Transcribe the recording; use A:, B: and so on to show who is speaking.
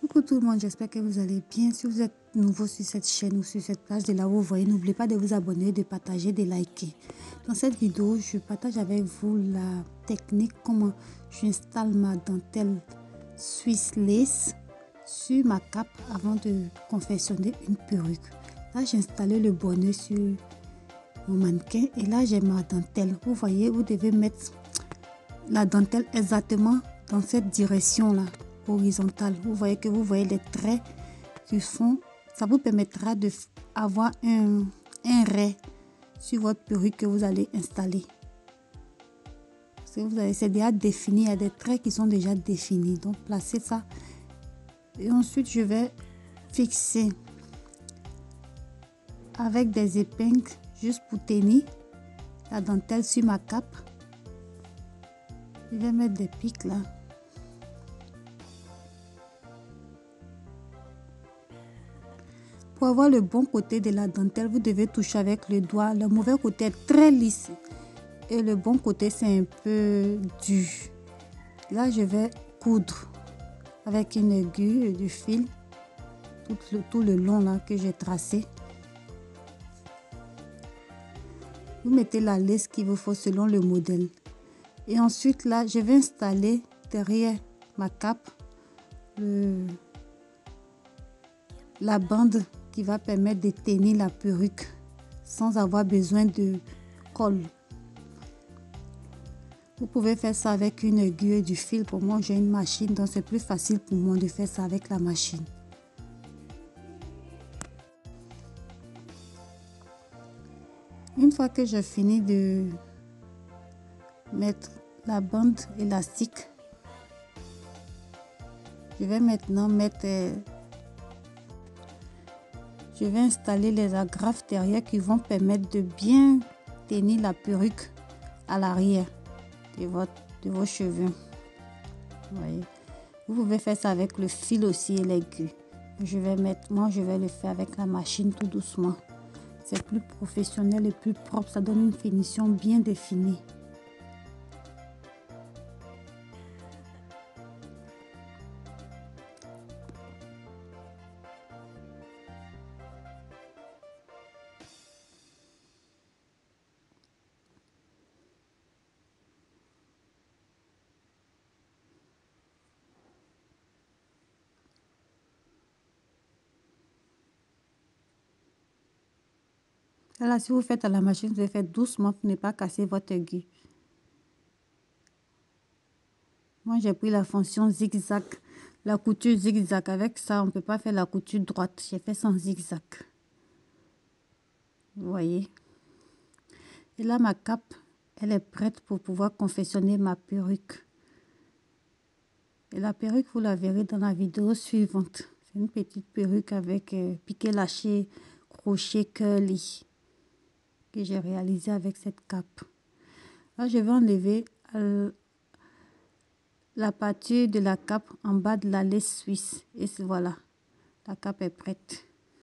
A: Coucou tout le monde, j'espère que vous allez bien. Si vous êtes nouveau sur cette chaîne ou sur cette page, de là où vous voyez, n'oubliez pas de vous abonner, de partager, de liker. Dans cette vidéo, je partage avec vous la technique comment j'installe ma dentelle Swiss Lace sur ma cape avant de confectionner une perruque. Là, j'ai installé le bonnet sur mon mannequin et là, j'ai ma dentelle. Vous voyez, vous devez mettre la dentelle exactement dans cette direction-là, horizontale. Vous voyez les traits qui font. Ça vous permettra d'avoir un ray sur votre perruque que vous allez installer. C'est déjà défini, il y a des traits qui sont déjà définis. Donc, placez ça. Et ensuite, je vais fixer avec des épingles juste pour tenir la dentelle sur ma cape. Je vais mettre des pics là. Pour avoir le bon côté de la dentelle, vous devez toucher avec le doigt. Le mauvais côté est très lisse et le bon côté c'est un peu dur. Là, je vais coudre avec une aiguille et du fil tout le long là que j'ai tracé. Vous mettez la lace qu'il vous faut selon le modèle. Et ensuite là, je vais installer derrière ma cape la bande qui va permettre de tenir la perruque sans avoir besoin de colle. Vous pouvez faire ça avec une aiguille et du fil. Pour moi, j'ai une machine, donc c'est plus facile pour moi de faire ça avec la machine. Une fois que j'ai fini de mettre la bande élastique, je vais maintenant je vais installer les agrafes derrière qui vont permettre de bien tenir la perruque à l'arrière de vos cheveux. Vous voyez. Vous pouvez faire ça avec le fil aussi et l'aiguille. Moi, je vais le faire avec la machine tout doucement. C'est plus professionnel et plus propre. Ça donne une finition bien définie. Là, si vous faites à la machine, vous devez faire doucement pour ne pas casser votre aiguille. Moi, j'ai pris la fonction zigzag, la couture zigzag. Avec ça, on ne peut pas faire la couture droite. J'ai fait sans zigzag. Vous voyez. Et là, ma cape, elle est prête pour pouvoir confectionner ma perruque. Et la perruque, vous la verrez dans la vidéo suivante. C'est une petite perruque avec piqué lâché, crochet curly que j'ai réalisé avec cette cape. Là, je vais enlever la partie de la cape en bas de la lace suisse. Et voilà, la cape est prête.